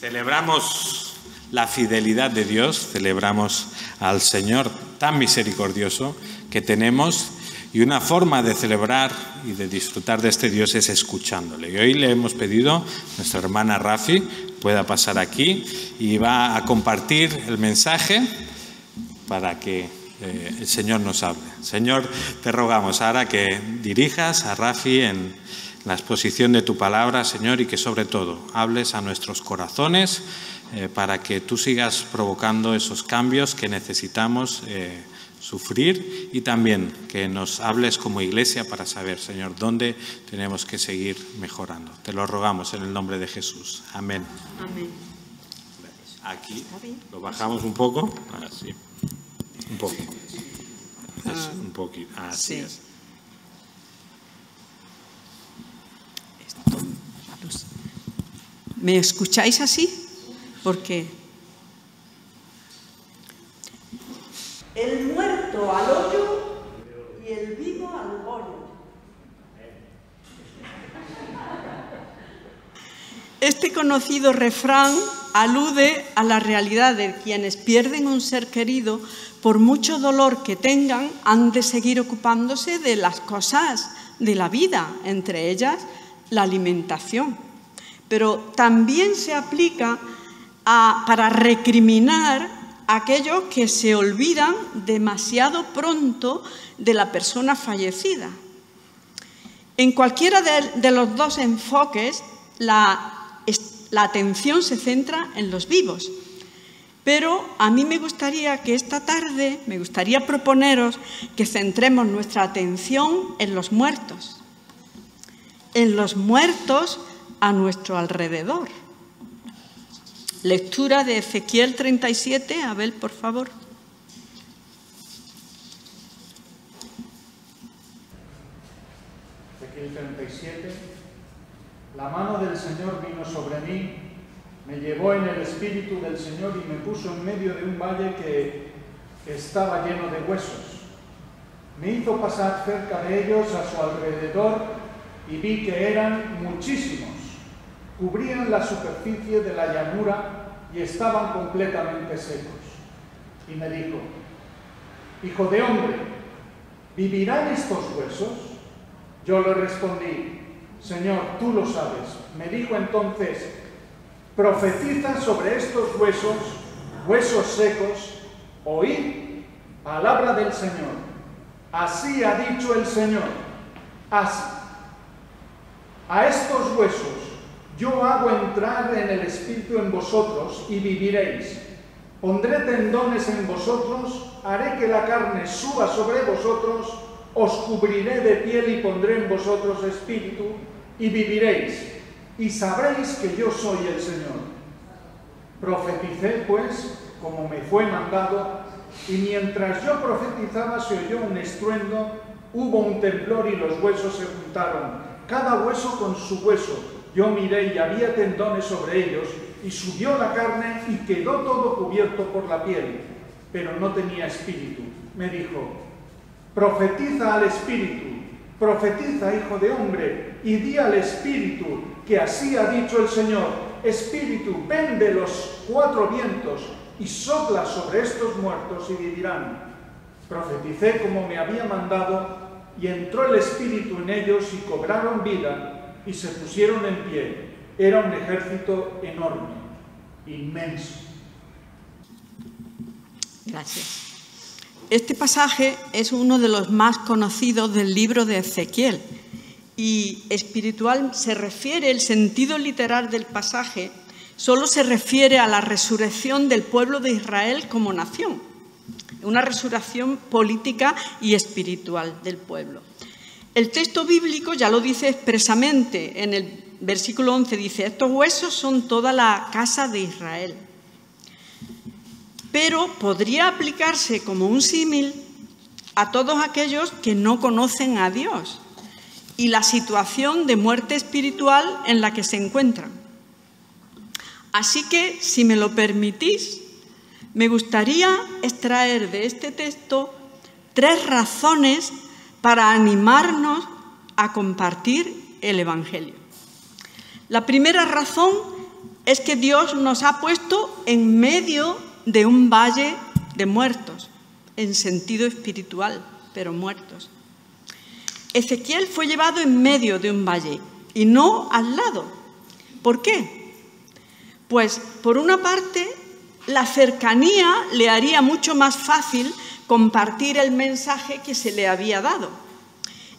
Celebramos la fidelidad de Dios, celebramos al Señor tan misericordioso que tenemos, y una forma de celebrar y de disfrutar de este Dios es escuchándole. Y hoy le hemos pedido a nuestra hermana Rafi pueda pasar aquí y va a compartir el mensaje para que el Señor nos hable. Señor, te rogamos ahora que dirijas a Rafi en la exposición de tu palabra, Señor, y que sobre todo hables a nuestros corazones para que tú sigas provocando esos cambios que necesitamos sufrir, y también que nos hables como iglesia para saber, Señor, dónde tenemos que seguir mejorando. Te lo rogamos en el nombre de Jesús. Amén. Amén. Aquí lo bajamos un poco. Así. Un poquito. Un poquito. Así es. ¿Me escucháis así? Porque el muerto al hoyo y el vivo al hoyo. Este conocido refrán alude a la realidad de quienes pierden un ser querido. Por mucho dolor que tengan, han de seguir ocupándose de las cosas de la vida, entre ellas la alimentación. Pero también se aplica para recriminar a aquellos que se olvidan demasiado pronto de la persona fallecida. En cualquiera de los dos enfoques, la atención se centra en los vivos. Pero a mí me gustaría que esta tarde, me gustaría proponeros que centremos nuestra atención en los muertos a nuestro alrededor. Lectura de Ezequiel 37, Abel, por favor. Ezequiel 37. La mano del Señor vino sobre mí, me llevó en el espíritu del Señor y me puso en medio de un valle que estaba lleno de huesos. Me hizo pasar cerca de ellos a su alrededor y vi que eran muchísimos. Cubrían la superficie de la llanura y estaban completamente secos. Y me dijo: Hijo de hombre, ¿vivirán estos huesos? Yo le respondí: Señor, tú lo sabes. Me dijo entonces: profetiza sobre estos huesos, huesos secos, oíd palabra del Señor. Así ha dicho el Señor. Así. A estos huesos yo hago entrar en el espíritu en vosotros y viviréis. Pondré tendones en vosotros, haré que la carne suba sobre vosotros, os cubriré de piel y pondré en vosotros espíritu y viviréis. Y sabréis que yo soy el Señor. Profeticé, pues, como me fue mandado, y mientras yo profetizaba se oyó un estruendo, hubo un temblor y los huesos se juntaron, cada hueso con su hueso. Yo miré y había tendones sobre ellos, y subió la carne y quedó todo cubierto por la piel, pero no tenía espíritu. Me dijo: profetiza al espíritu, profetiza, hijo de hombre, y di al espíritu que así ha dicho el Señor: espíritu, ven de los cuatro vientos y sopla sobre estos muertos y vivirán. Profeticé como me había mandado, y entró el espíritu en ellos y cobraron vida y se pusieron en pie. Era un ejército enorme, inmenso. Gracias. Este pasaje es uno de los más conocidos del libro de Ezequiel, y espiritual se refiere, el sentido literal del pasaje solo se refiere a la resurrección del pueblo de Israel como nación, una resurrección política y espiritual del pueblo. El texto bíblico ya lo dice expresamente, en el versículo 11 dice: estos huesos son toda la casa de Israel. Pero podría aplicarse como un símil a todos aquellos que no conocen a Dios y la situación de muerte espiritual en la que se encuentran. Así que, si me lo permitís, me gustaría extraer de este texto 3 razones para animarnos a compartir el Evangelio. La primera razón es que Dios nos ha puesto en medio de un valle de muertos, en sentido espiritual, pero muertos. Ezequiel fue llevado en medio de un valle y no al lado. ¿Por qué? Pues, por una parte, la cercanía le haría mucho más fácil compartir el mensaje que se le había dado.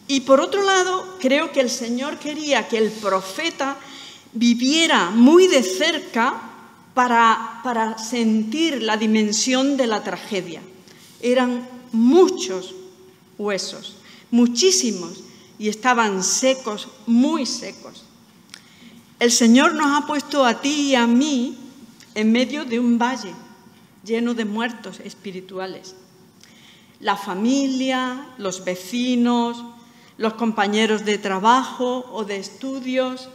Y por otro lado, creo que el Señor quería que el profeta viviera muy de cerca para sentir la dimensión de la tragedia. Eran muchos huesos, muchísimos, y estaban secos, muy secos. El Señor nos ha puesto a ti y a mí en medio de un valle lleno de muertos espirituales. La familia, los vecinos, los compañeros de trabajo o de estudios,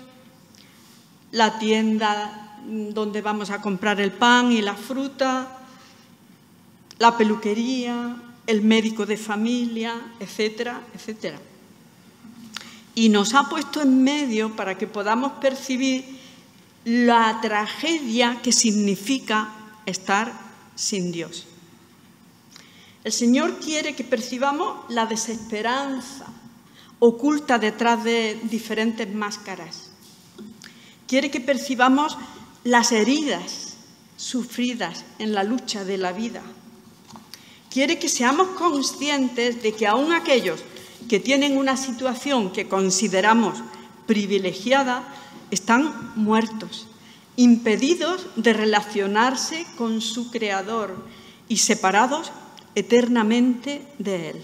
la tienda donde vamos a comprar el pan y la fruta, la peluquería, el médico de familia, etcétera, etcétera. Y nos ha puesto en medio para que podamos percibir la tragedia que significa estar sin Dios. El Señor quiere que percibamos la desesperanza oculta detrás de diferentes máscaras. Quiere que percibamos las heridas sufridas en la lucha de la vida. Quiere que seamos conscientes de que aún aquellos que tienen una situación que consideramos privilegiada están muertos, impedidos de relacionarse con su Creador y separados eternamente de Él.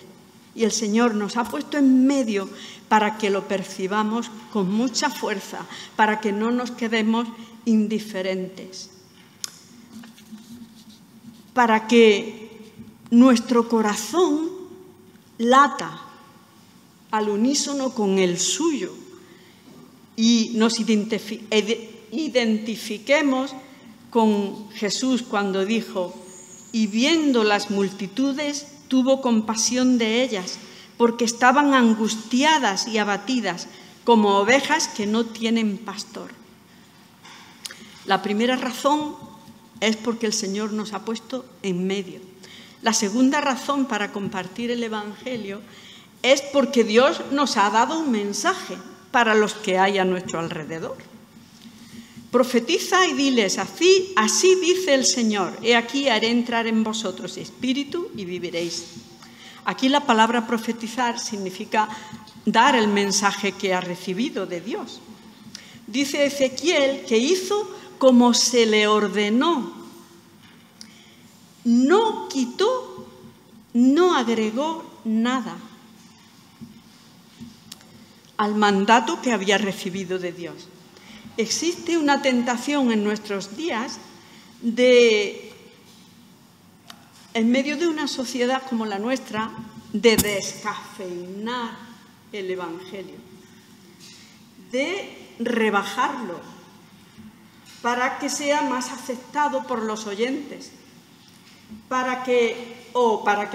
Y el Señor nos ha puesto en medio para que lo percibamos con mucha fuerza, para que no nos quedemos indiferentes, para que nuestro corazón lata al unísono con el suyo y nos identifiquemos con Jesús cuando dijo: y viendo las multitudes tuvo compasión de ellas, porque estaban angustiadas y abatidas, como ovejas que no tienen pastor. La primera razón es porque el Señor nos ha puesto en medio. La segunda razón para compartir el Evangelio es porque Dios nos ha dado un mensaje para los que hay a nuestro alrededor. Profetiza y diles: así dice el Señor, he aquí haré entrar en vosotros espíritu y viviréis. Aquí la palabra profetizar significa dar el mensaje que ha recibido de Dios. Dice Ezequiel que hizo como se le ordenó. No quitó, no agregó nada al mandato que había recibido de Dios. Existe una tentación en nuestros días en medio de una sociedad como la nuestra, de descafeinar el Evangelio, de rebajarlo para que sea más aceptado por los oyentes, para que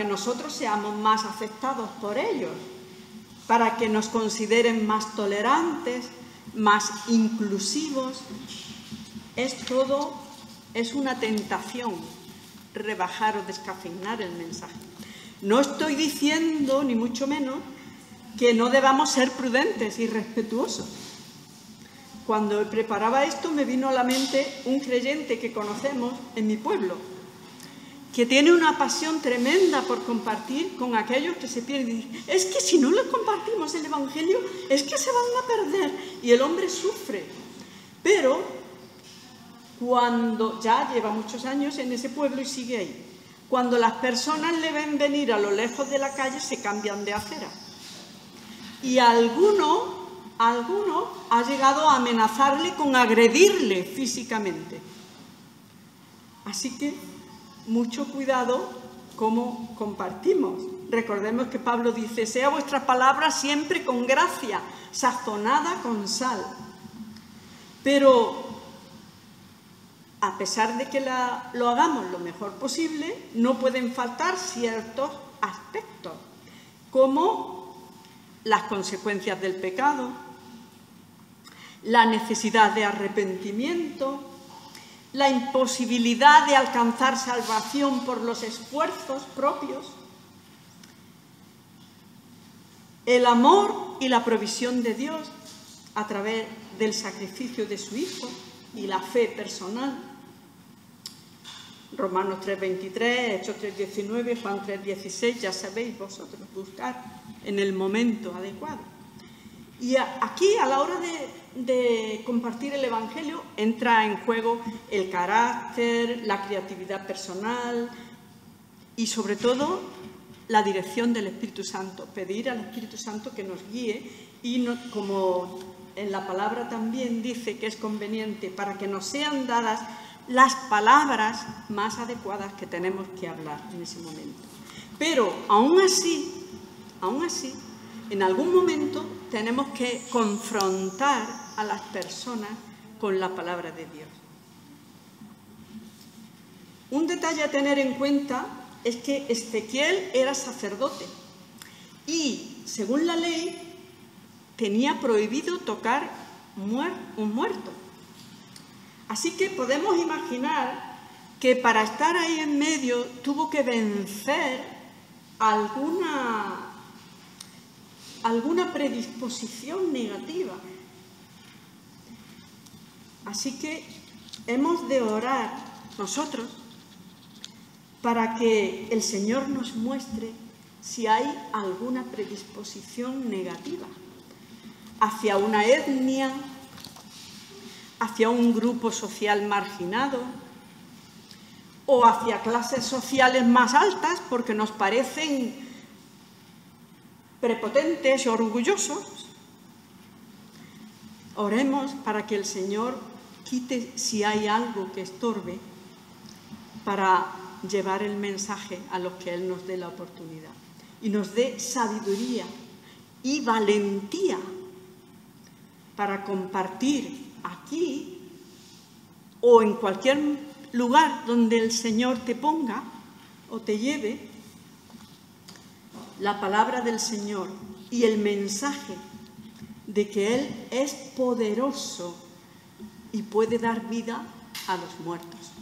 nosotros seamos más aceptados por ellos, para que nos consideren más tolerantes, más inclusivos. Es una tentación rebajar o descafeinar el mensaje. No estoy diciendo, ni mucho menos, que no debamos ser prudentes y respetuosos. Cuando preparaba esto me vino a la mente un creyente que conocemos en mi pueblo, que tiene una pasión tremenda por compartir con aquellos que se pierden. Es que si no les compartimos el Evangelio, es que se van a perder. Y el hombre sufre. Pero cuando ya lleva muchos años en ese pueblo y sigue ahí, cuando las personas le ven venir a lo lejos de la calle, se cambian de acera. Y alguno ha llegado a amenazarle con agredirle físicamente. Así que mucho cuidado cómo compartimos. Recordemos que Pablo dice: sea vuestra palabra siempre con gracia, sazonada con sal. Pero a pesar de que lo hagamos lo mejor posible, no pueden faltar ciertos aspectos, como las consecuencias del pecado, la necesidad de arrepentimiento, la imposibilidad de alcanzar salvación por los esfuerzos propios, el amor y la provisión de Dios a través del sacrificio de su Hijo y la fe personal. Romanos 3:23, Hechos 3:19, Juan 3:16, ya sabéis vosotros buscar en el momento adecuado. Y aquí, a la hora de compartir el Evangelio, entra en juego el carácter, la creatividad personal y, sobre todo, la dirección del Espíritu Santo. Pedir al Espíritu Santo que nos guíe y, como en la palabra también dice que es conveniente, para que nos sean dadas las palabras más adecuadas que tenemos que hablar en ese momento. Pero, aún así, en algún momento tenemos que confrontar a las personas con la palabra de Dios. Un detalle a tener en cuenta es que Ezequiel era sacerdote y, según la ley, tenía prohibido tocar un muerto. Así que podemos imaginar que para estar ahí en medio tuvo que vencer alguna predisposición negativa. Así que hemos de orar nosotros para que el Señor nos muestre si hay alguna predisposición negativa hacia una etnia, hacia un grupo social marginado o hacia clases sociales más altas porque nos parecen prepotentes y orgullosos. Oremos para que el Señor quite si hay algo que estorbe para llevar el mensaje a los que Él nos dé la oportunidad y nos dé sabiduría y valentía para compartir aquí o en cualquier lugar donde el Señor te ponga o te lleve la palabra del Señor y el mensaje de que Él es poderoso y puede dar vida a los muertos.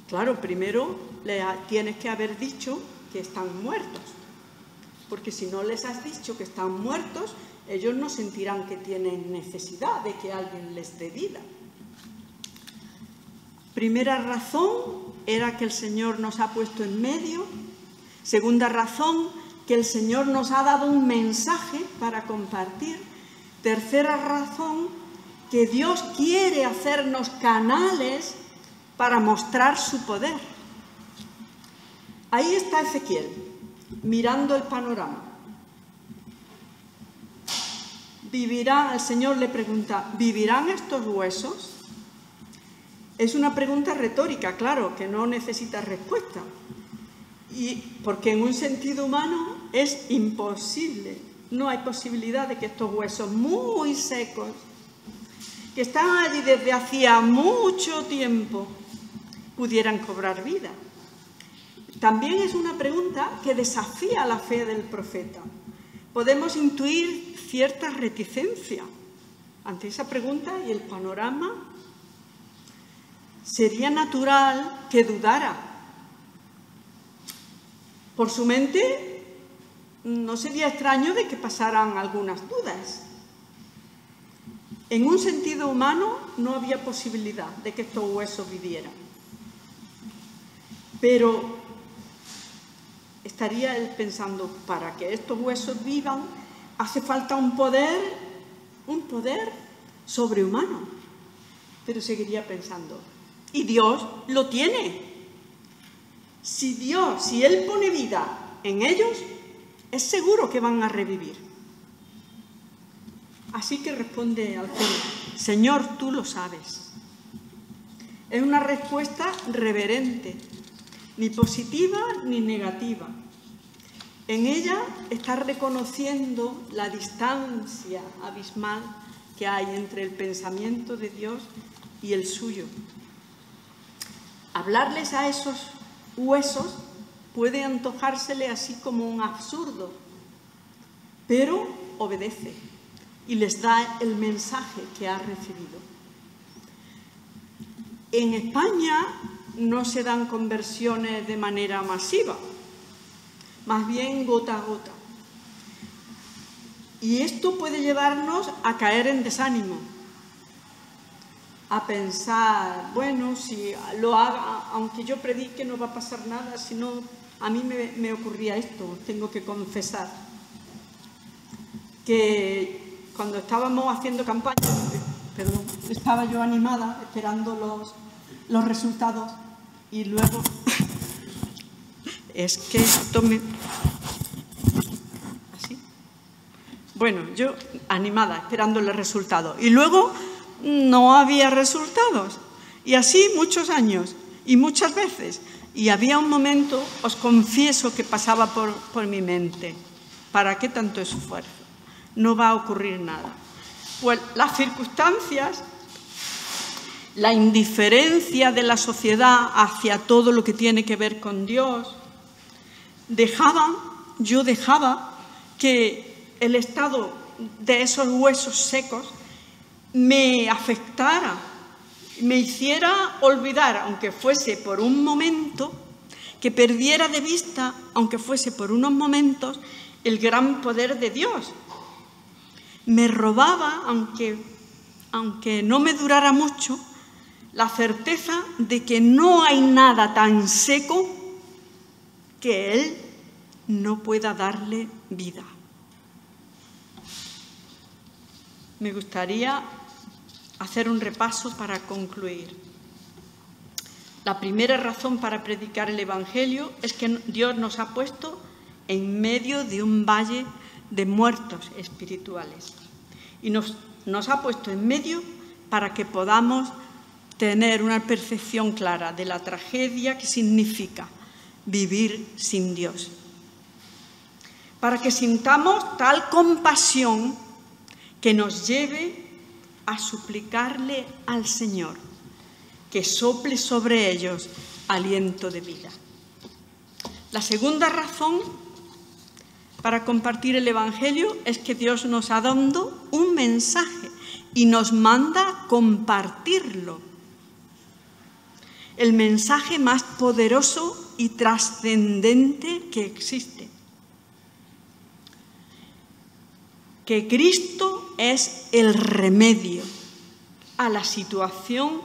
Claro, primero le tienes que haber dicho que están muertos, porque si no les has dicho que están muertos, ellos no sentirán que tienen necesidad de que alguien les dé vida. Primera razón era que el Señor nos ha puesto en medio. Segunda razón, que el Señor nos ha dado un mensaje para compartir. Tercera razón, que Dios quiere hacernos canales para mostrar su poder. Ahí está Ezequiel, mirando el panorama. El Señor le pregunta, ¿vivirán estos huesos? Es una pregunta retórica, claro, que no necesita respuesta. Porque en un sentido humano es imposible. No hay posibilidad de que estos huesos muy secos, que están allí desde hacía mucho tiempo, pudieran cobrar vida. También es una pregunta que desafía la fe del profeta. Podemos intuir cierta reticencia ante esa pregunta y el panorama. Sería natural que dudara. Por su mente no sería extraño de que pasaran algunas dudas. En un sentido humano no había posibilidad de que estos huesos vivieran. Pero estaría él pensando, para que estos huesos vivan hace falta un poder sobrehumano. Pero seguiría pensando, y Dios lo tiene. Si Él pone vida en ellos, es seguro que van a revivir. Así que responde al Señor, Señor, tú lo sabes. Es una respuesta reverente, ni positiva ni negativa. En ella está reconociendo la distancia abismal que hay entre el pensamiento de Dios y el suyo. Hablarles a esos huesos puede antojársele así como un absurdo, pero obedece y les da el mensaje que ha recibido. En España no se dan conversiones de manera masiva, más bien gota a gota. Y esto puede llevarnos a caer en desánimo, a pensar, bueno, si lo haga, aunque yo predique no va a pasar nada, si no, a mí me ocurría esto, tengo que confesar, que cuando estábamos haciendo campaña, estaba yo animada, esperando los resultados, y luego, es que esto me... ¿Así? Bueno, yo animada, esperando los resultados, y luego no había resultados, y así muchos años, y muchas veces, y había un momento, os confieso, que pasaba por mi mente, ¿para qué tanto esfuerzo? No va a ocurrir nada. Pues las circunstancias, la indiferencia de la sociedad hacia todo lo que tiene que ver con Dios, yo dejaba que el estado de esos huesos secos me afectara, me hiciera olvidar, aunque fuese por un momento, que perdiera de vista, aunque fuese por unos momentos, el gran poder de Dios. Me robaba, aunque no me durara mucho, la certeza de que no hay nada tan seco que Él no pueda darle vida. Me gustaría hacer un repaso para concluir. La primera razón para predicar el Evangelio es que Dios nos ha puesto en medio de un valle de muertos espirituales y nos ha puesto en medio para que podamos tener una percepción clara de la tragedia que significa vivir sin Dios, para que sintamos tal compasión que nos lleve a suplicarle al Señor que sople sobre ellos aliento de vida. La segunda razón para compartir el Evangelio es que Dios nos ha dado un mensaje y nos manda compartirlo. El mensaje más poderoso y trascendente que existe. Que Cristo es el remedio a la situación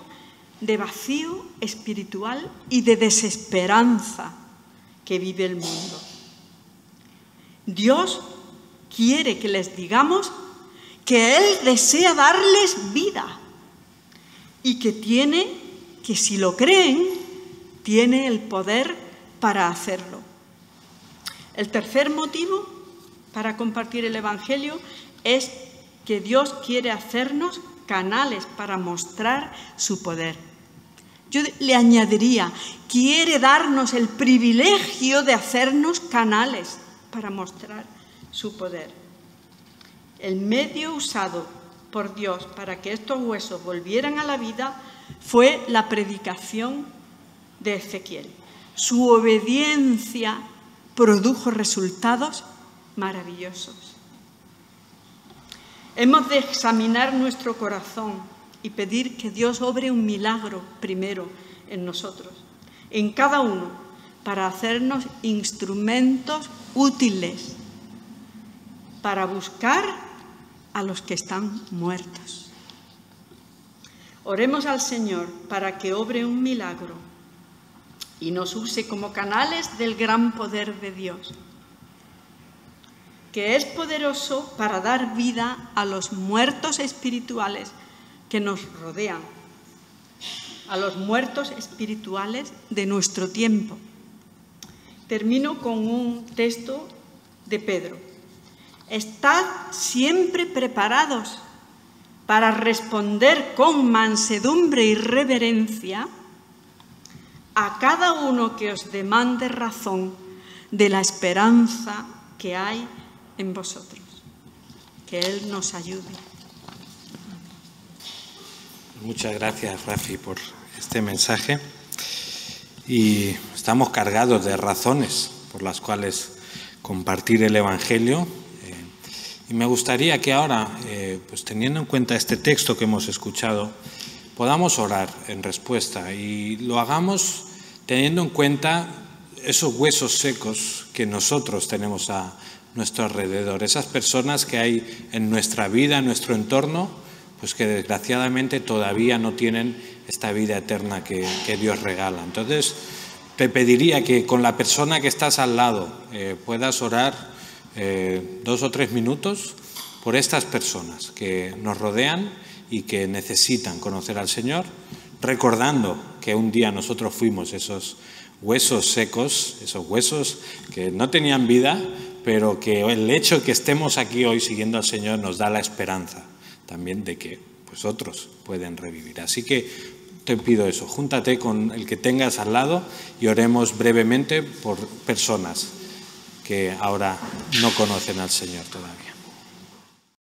de vacío espiritual y de desesperanza que vive el mundo. Dios quiere que les digamos que Él desea darles vida y que si lo creen, tiene el poder para hacerlo. El tercer motivo para compartir el Evangelio es que Dios quiere hacernos canales para mostrar su poder. Yo le añadiría, quiere darnos el privilegio de hacernos canales para mostrar su poder. El medio usado por Dios para que estos huesos volvieran a la vida fue la predicación de Ezequiel. Su obediencia produjo resultados maravillosos. Hemos de examinar nuestro corazón y pedir que Dios obre un milagro primero en nosotros, en cada uno, para hacernos instrumentos útiles para buscar a los que están muertos. Oremos al Señor para que obre un milagro y nos use como canales del gran poder de Dios, que es poderoso para dar vida a los muertos espirituales que nos rodean, a los muertos espirituales de nuestro tiempo. Termino con un texto de Pedro. Estad siempre preparados para responder con mansedumbre y reverencia a cada uno que os demande razón de la esperanza que hay en vosotros. Que Él nos ayude. Muchas gracias, Rafi, por este mensaje. Y estamos cargados de razones por las cuales compartir el Evangelio. Y me gustaría que ahora, pues teniendo en cuenta este texto que hemos escuchado, podamos orar en respuesta y lo hagamos teniendo en cuenta esos huesos secos que nosotros tenemos a nuestro alrededor, esas personas que hay en nuestra vida, en nuestro entorno, pues que desgraciadamente todavía no tienen esta vida eterna que Dios regala. Entonces, te pediría que con la persona que estás al lado puedas orar 2 o 3 minutos por estas personas que nos rodean y que necesitan conocer al Señor, recordando que un día nosotros fuimos esos huesos secos, esos huesos que no tenían vida, pero que el hecho de que estemos aquí hoy siguiendo al Señor nos da la esperanza también de que pues, otros pueden revivir. Así que te pido eso, júntate con el que tengas al lado y oremos brevemente por personas que ahora no conocen al Señor todavía.